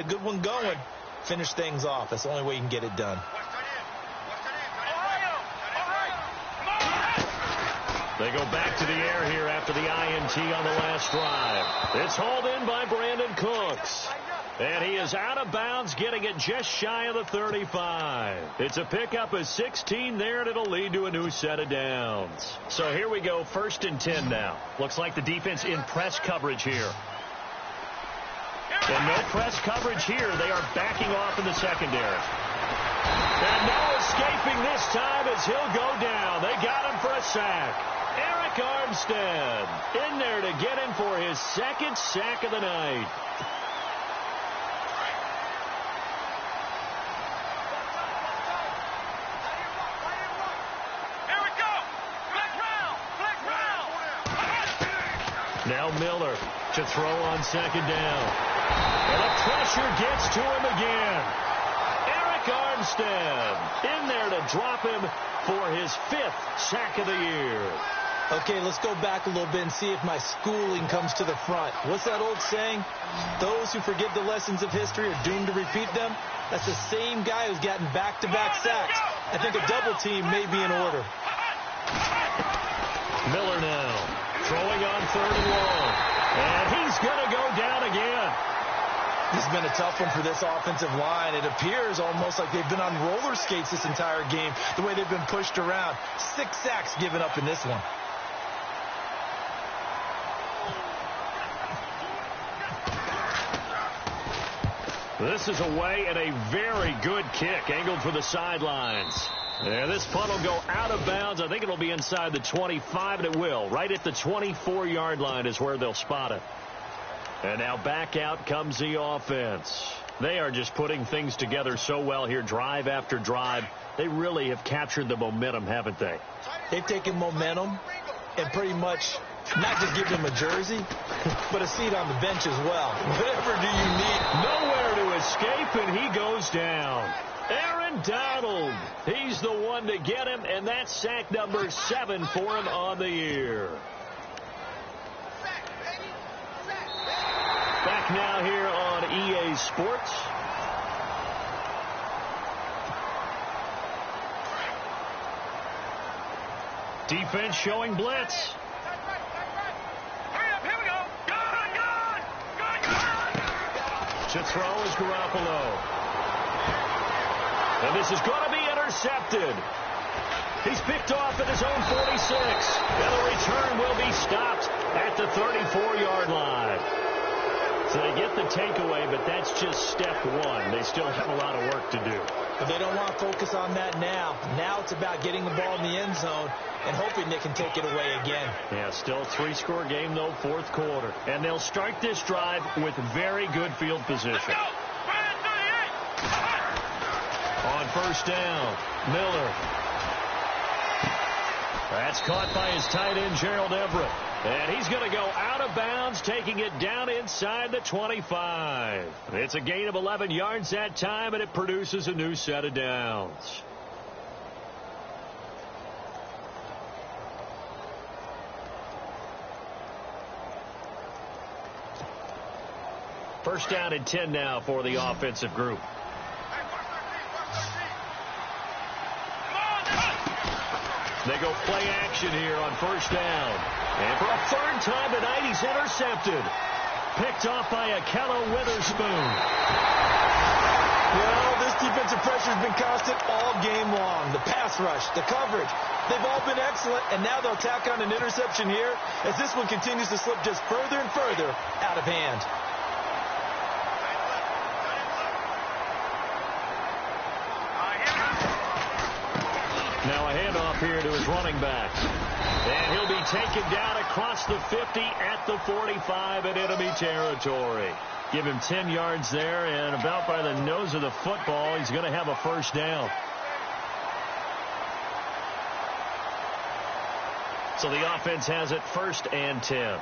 a good one going. Finish things off. That's the only way you can get it done. They go back to the air here after the INT on the last drive. It's hauled in by Brandon Cooks. And he is out of bounds, getting it just shy of the 35. It's a pickup of 16 there, and it'll lead to a new set of downs. So here we go, 1st and 10 now. Looks like the defense in press coverage here. And no press coverage here. They are backing off in the secondary. And no escaping this time as he'll go down. They got him for a sack. Eric Armstead in there to get him for his 2nd sack of the night. Now Miller to throw on 2nd down. And the pressure gets to him again. Eric Armstead in there to drop him for his 5th sack of the year. Okay, let's go back a little bit and see if my schooling comes to the front. What's that old saying? Those who forget the lessons of history are doomed to repeat them. That's the same guy who's gotten back-to-back sacks. I think a double team may be in order. Miller now throwing on 3rd and long. And he's going to go down again. This has been a tough one for this offensive line. It appears almost like they've been on roller skates this entire game, the way they've been pushed around. 6 sacks given up in this one. This is away and a very good kick, angled for the sidelines. And this punt will go out of bounds. I think it'll be inside the 25, and it will. Right at the 24-yard line is where they'll spot it. And now back out comes the offense. They are just putting things together so well here, drive after drive. They really have captured the momentum, haven't they? They've taken momentum and pretty much not just give them a jersey, but a seat on the bench as well. Whatever do you need? Nowhere to escape, and he goes down. Aaron Donald, he's the one to get him, and that's sack number 7 for him on the year. Back now here on EA Sports. Defense showing blitz. To throw is Garoppolo. And this is going to be intercepted. He's picked off at his own 46. And the return will be stopped at the 34-yard line. So they get the takeaway, but that's just step 1. They still have a lot of work to do. But they don't want to focus on that now. Now it's about getting the ball in the end zone and hoping they can take it away again. Yeah, still a 3-score game, though, 4th quarter. And they'll start this drive with very good field position. On 1st down, Miller. That's caught by his tight end, Gerald Everett. And he's going to go out of bounds, taking it down inside the 25. It's a gain of 11 yards that time, and it produces a new set of downs. First down and 10 now for the offensive group. They go play action here on 1st down. And for a 3rd time tonight, he's intercepted. Picked off by Akello Witherspoon. Well, this defensive pressure has been constant all game long. The pass rush, the coverage, they've all been excellent, and now they'll tack on an interception here as this one continues to slip just further and further out of hand. Now a handoff here to his running back. And he'll be taken down across the 50 at the 45 in enemy territory. Give him 10 yards there, and about by the nose of the football, he's going to have a 1st down. So the offense has it 1st and 10.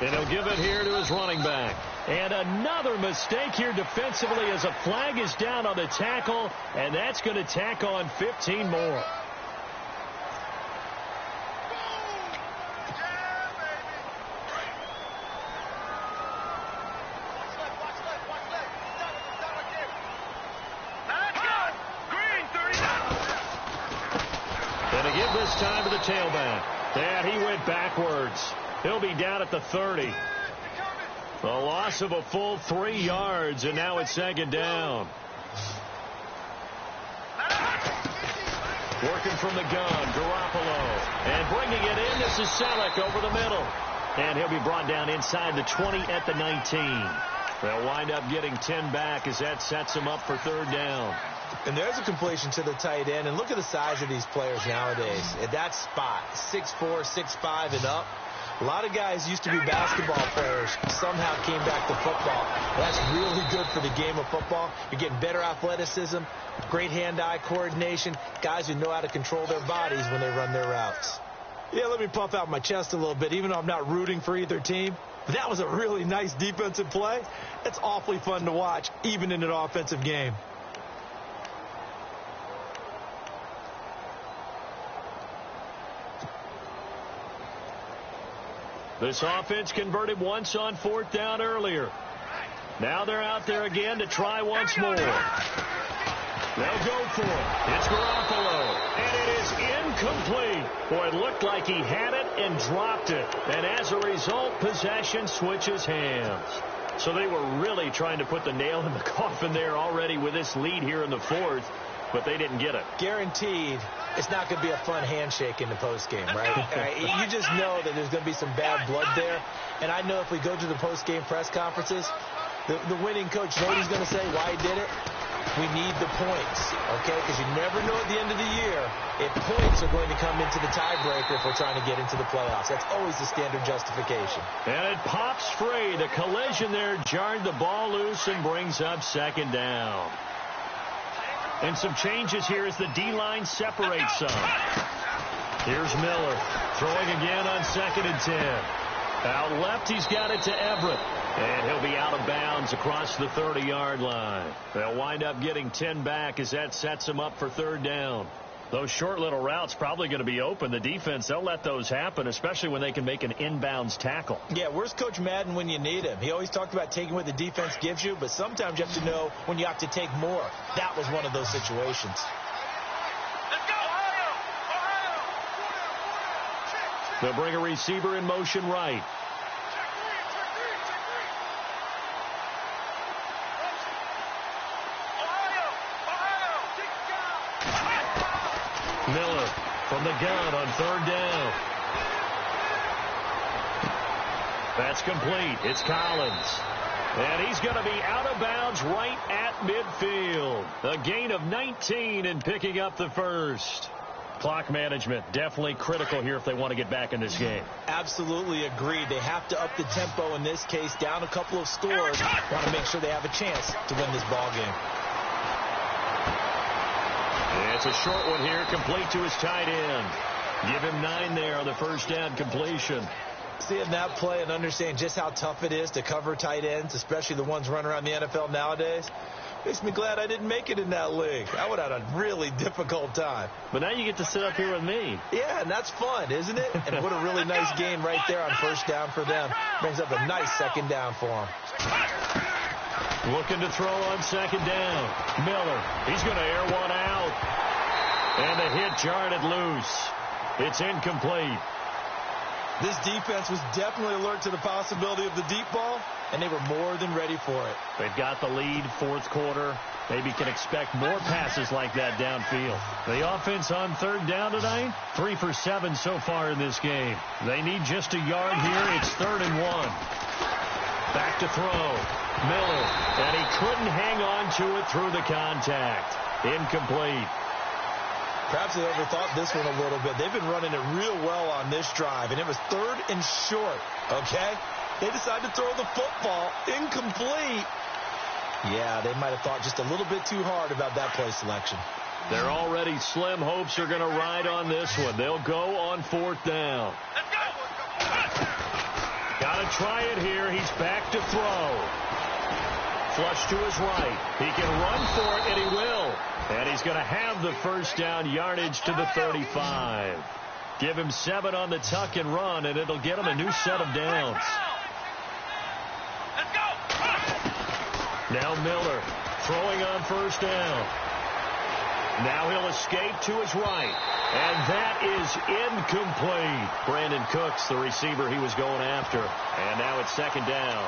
And he'll give it here to his running back. And another mistake here defensively as a flag is down on the tackle, and that's going to tack on 15 more. And to give this time to the tailback. And he went backwards. He'll be down at the 30. A loss of a full 3 yards, and now it's second down. Working from the gun, Garoppolo. And bringing it in, this is Selleck over the middle. And he'll be brought down inside the 20 at the 19. They'll wind up getting 10 back as that sets them up for third down. And there's a completion to the tight end. And look at the size of these players nowadays. At that spot, 6'4", 6'5", and up. A lot of guys used to be basketball players, somehow came back to football. That's really good for the game of football. You're getting better athleticism, great hand-eye coordination, guys who know how to control their bodies when they run their routes. Yeah, let me puff out my chest a little bit, even though I'm not rooting for either team. But that was a really nice defensive play. It's awfully fun to watch, even in an offensive game. This offense converted once on fourth down earlier. Now they're out there again to try once more. They'll go for it. It's Garoppolo. And it is incomplete. Boy, it looked like he had it and dropped it. And as a result, possession switches hands. So they were really trying to put the nail in the coffin there already with this lead here in the fourth. But they didn't get it. Guaranteed, it's not going to be a fun handshake in the postgame, right? You just know that there's going to be some bad blood there. And I know if we go to the postgame press conferences, the winning coach knows what he's going to say, why he did it. We need the points, okay? Because you never know at the end of the year if points are going to come into the tiebreaker if we're trying to get into the playoffs. That's always the standard justification. And it pops free. The collision there jarred the ball loose and brings up second down. And some changes here as the D-line separates some. Here's Miller throwing again on 2nd and 10. Out left, he's got it to Everett. And he'll be out of bounds across the 30-yard line. They'll wind up getting 10 back as that sets them up for third down. Those short little routes probably going to be open. The defense, they'll let those happen, especially when they can make an inbounds tackle. Yeah, where's Coach Madden when you need him? He always talked about taking what the defense gives you, but sometimes you have to know when you have to take more. That was one of those situations. Let's go, Ohio! They'll bring a receiver in motion right. Miller from the gun on third down. That's complete. It's Collins. And he's going to be out of bounds right at midfield. A gain of 19 and picking up the first. Clock management definitely critical here if they want to get back in this game. Absolutely agreed. They have to up the tempo in this case, down a couple of scores. Want to make sure they have a chance to win this ball game. It's a short one here, complete to his tight end. Give him 9 there on the first down completion. Seeing that play and understand just how tough it is to cover tight ends, especially the ones running around the NFL nowadays, makes me glad I didn't make it in that league. I would have had a really difficult time. But now you get to sit up here with me. Yeah, and that's fun, isn't it? And what a really nice game right there on first down for them. Brings up a nice second down for them. Looking to throw on second down. Miller, he's going to air one out. And the hit jarred it loose. It's incomplete. This defense was definitely alert to the possibility of the deep ball, and they were more than ready for it. They've got the lead, fourth quarter. Maybe can expect more passes like that downfield. The offense on third down tonight, 3 for 7 so far in this game. They need just a yard here. It's 3rd and 1. Back to throw. Miller, and he couldn't hang on to it through the contact. Incomplete. Perhaps they overthought this one a little bit. They've been running it real well on this drive, and it was 3rd and short, okay? They decided to throw the football. Incomplete. Yeah, they might have thought just a little bit too hard about that play selection. They're already slim hopes are going to ride on this one. They'll go on 4th down. Got a try it here. He's back to throw. Flush to his right. He can run for it, and he will. And he's going to have the first down, yardage to the 35. Give him 7 on the tuck and run, and it'll get him a new set of downs. Let's go. Now Miller throwing on first down. Now he'll escape to his right. And that is incomplete. Brandon Cooks, the receiver he was going after. And now it's second down.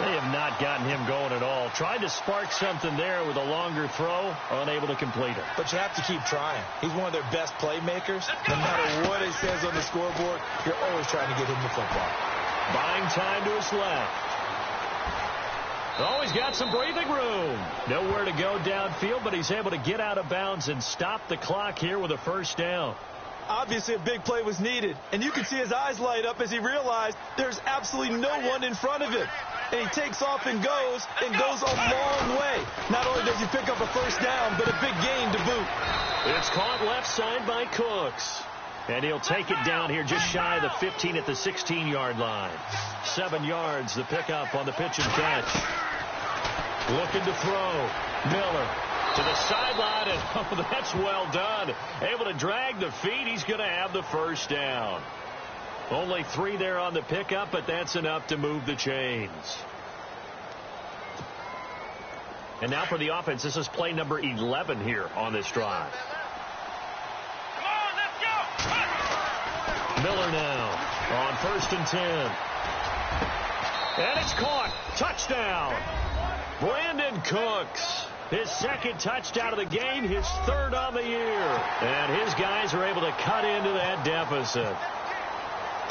They have not gotten him going at all. Tried to spark something there with a longer throw, unable to complete it. But you have to keep trying. He's one of their best playmakers. No matter what it says on the scoreboard, you're always trying to get him the football. Buying time to his left. Oh, he's got some breathing room. Nowhere to go downfield, but he's able to get out of bounds and stop the clock here with a first down. Obviously, a big play was needed, and you can see his eyes light up as he realized there's absolutely no one in front of him. And he takes off and goes a long way. Not only does he pick up a first down, but a big gain to boot. It's caught left side by Cooks. And he'll take it down here just shy of the 15 at the 16-yard line. 7 yards, the pickup on the pitch and catch. Looking to throw. Miller to the sideline, and oh, that's well done. Able to drag the feet. He's going to have the first down. Only 3 there on the pickup, but that's enough to move the chains. And now for the offense, this is play number 11 here on this drive. Come on, let's go. Miller now on 1st and 10. And it's caught. Touchdown. Brandon Cooks. His 2nd touchdown of the game, his 3rd on the year. And his guys are able to cut into that deficit.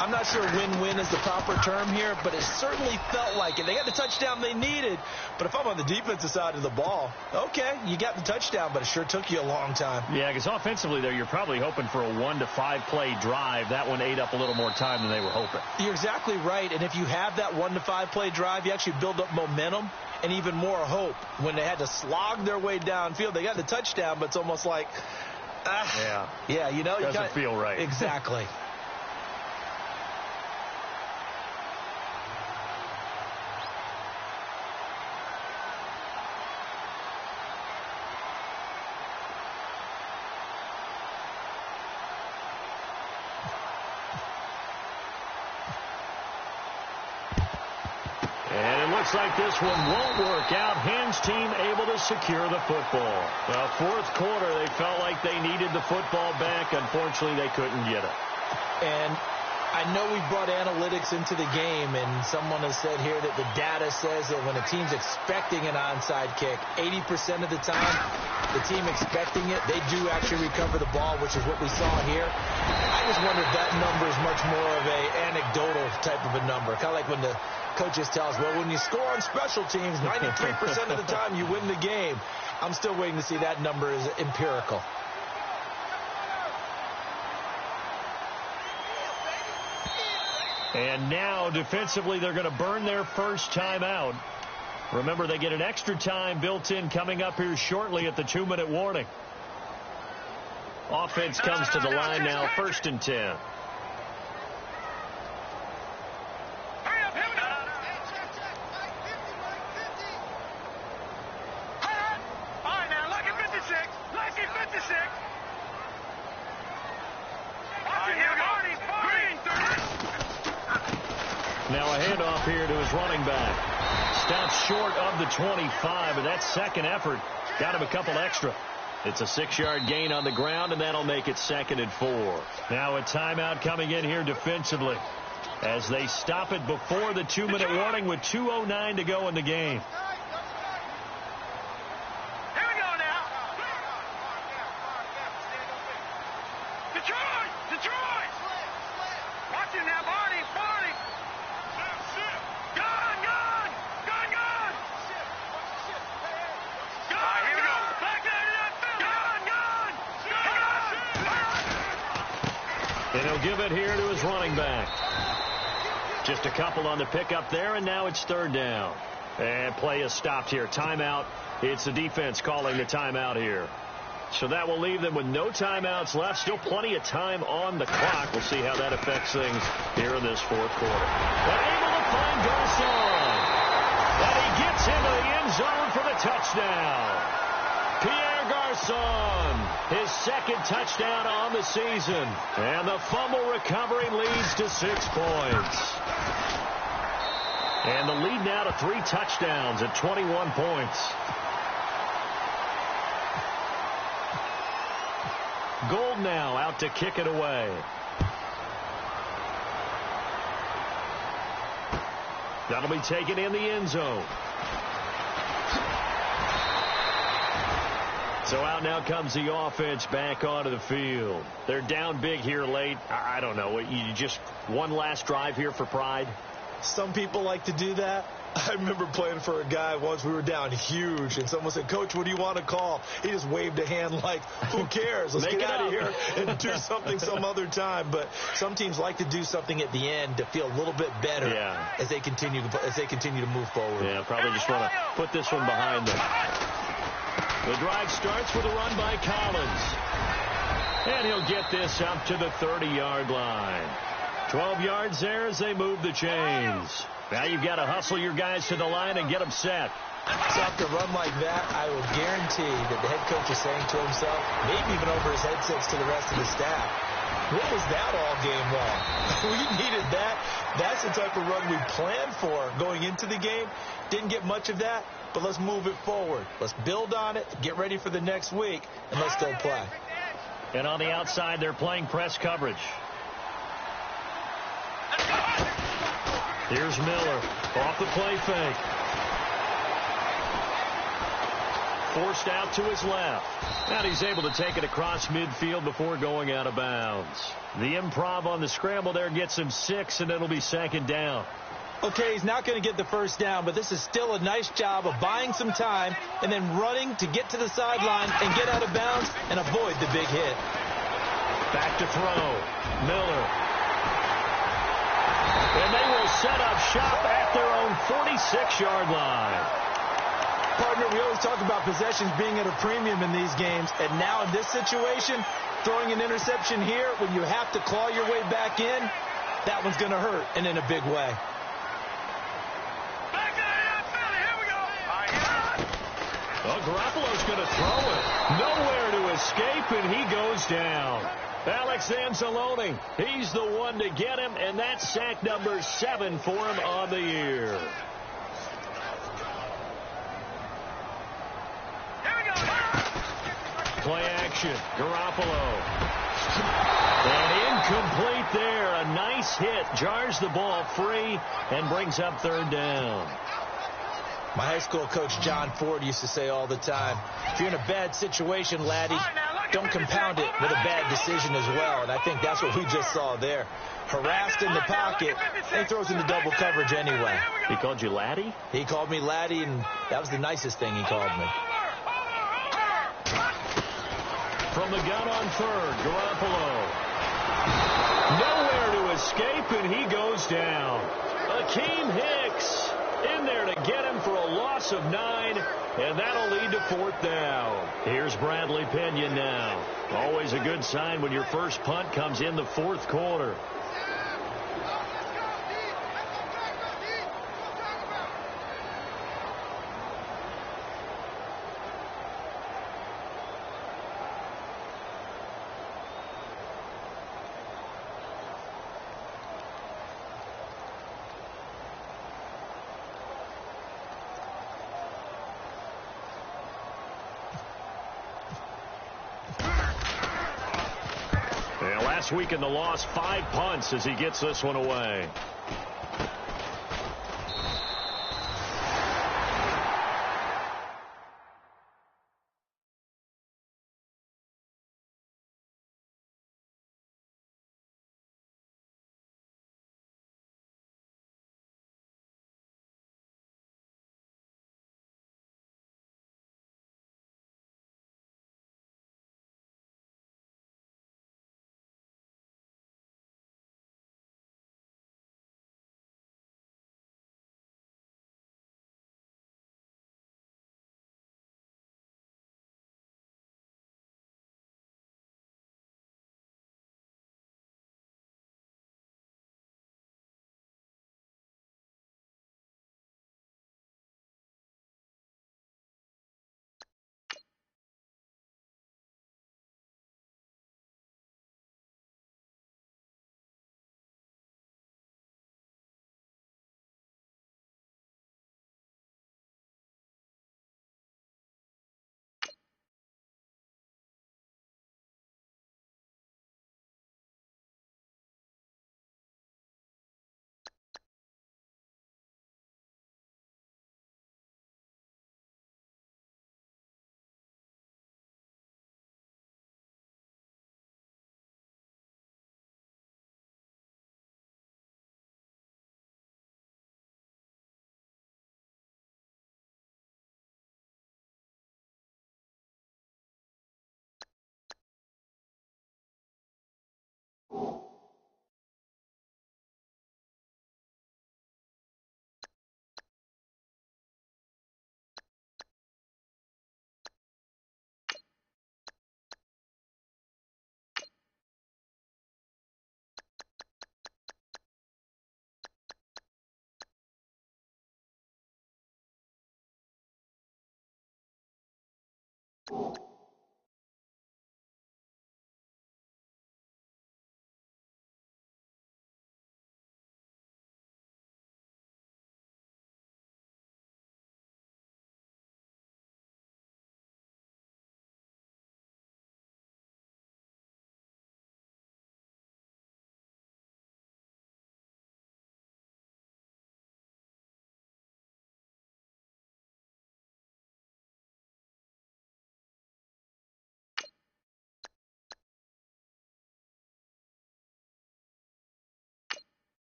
I'm not sure win-win is the proper term here, but it certainly felt like it. They got the touchdown they needed, but if I'm on the defensive side of the ball, okay, you got the touchdown, but it sure took you a long time. Yeah, because offensively there, you're probably hoping for a 1 to 5 play drive. That one ate up a little more time than they were hoping. You're exactly right, and if you have that 1 to 5 play drive, you actually build up momentum and even more hope. When they had to slog their way downfield, they got the touchdown, but it's almost like, yeah, you know, doesn't feel right. Exactly. Looks like this one won't work out. Hens team able to secure the football. Well, 4th quarter, they felt like they needed the football back. Unfortunately, they couldn't get it. And I know we brought analytics into the game, and someone has said here that the data says that when a team's expecting an onside kick, 80% of the time, the team expecting it, they do actually recover the ball, which is what we saw here. I just wonder if that number is much more of a anecdotal type of a number. Kind of like when the coaches tell us, well, when you score on special teams, 93% of the time you win the game. I'm still waiting to see that number is empirical. And now, defensively, they're going to burn their first timeout. Remember, they get an extra time built in coming up here shortly at the 2-minute warning. Offense comes to the line now, 1st and 10. Now a handoff here to his running back. Stops short of the 25, and that second effort got him a couple extra. It's a 6-yard gain on the ground, and that'll make it 2nd and 4. Now a timeout coming in here defensively as they stop it before the 2-minute warning with 2:09 to go in the game. Here we go now. Detroit! Watch it now, Barney! And he'll give it here to his running back. Just a couple on the pickup there, and now it's 3rd down. And play is stopped here. Timeout. It's the defense calling the timeout here. So that will leave them with no timeouts left. Still plenty of time on the clock. We'll see how that affects things here in this 4th quarter. But able to find Garcon. And he gets into the end zone for the touchdown. Pierre Garcon, his second touchdown on the season. And the fumble recovery leads to 6 points. And the lead now to 3 touchdowns at 21 points. Gold now out to kick it away. That'll be taken in the end zone. So out now comes the offense back onto the field. They're down big here late. I don't know. You just one last drive here for pride? Some people like to do that. I remember playing for a guy once. We were down huge, and someone said, "Coach, what do you want to call?" He just waved a hand like, "Who cares? Let's get out of here and do something some other time." But some teams like to do something at the end to feel a little bit better as they continue to move forward. Yeah, probably just want to put this one behind them. The drive starts with a run by Collins, and he'll get this up to the 30-yard line. 12 yards there as they move the chains. Now you've got to hustle your guys to the line and get them set. So after a run like that, I will guarantee that the head coach is saying to himself, maybe even over his headsets to the rest of the staff, what was that all game long? We needed that. That's the type of run we planned for going into the game. Didn't get much of that, but let's move it forward. Let's build on it, get ready for the next week, and let's go play. And on the outside, they're playing press coverage. Here's Miller off the play fake. Forced out to his left. And he's able to take it across midfield before going out of bounds. The improv on the scramble there gets him 6, and it'll be second down. Okay, he's not going to get the first down, but this is still a nice job of buying some time and then running to get to the sideline and get out of bounds and avoid the big hit. Back to throw. Miller. And they will set up shop at their own 46-yard line. Partner, we always talk about possessions being at a premium in these games, and now in this situation, throwing an interception here when you have to claw your way back in, that one's going to hurt, and in a big way. Well, Garoppolo's going to throw it. Nowhere to escape, and he goes down. Alex Anzalone, he's the one to get him, and that's sack number 7 for him on the year. Play action, Garoppolo. And incomplete there. A nice hit. Jars the ball free and brings up third down. My high school coach, John Ford, used to say all the time, if you're in a bad situation, laddie, don't compound it with a bad decision as well. And I think that's what we just saw there. Harassed in the pocket, and he throws into double coverage anyway. He called you laddie? He called me laddie, and that was the nicest thing he called me. From the gun on third, Garoppolo. Nowhere to escape, and he goes down. Akeem Hicks in there to get him for a loss of 9, and that'll lead to fourth down. Here's Bradley Pinion now. Always a good sign when your first punt comes in the fourth quarter. Last week in the loss, 5 punts as he gets this one away.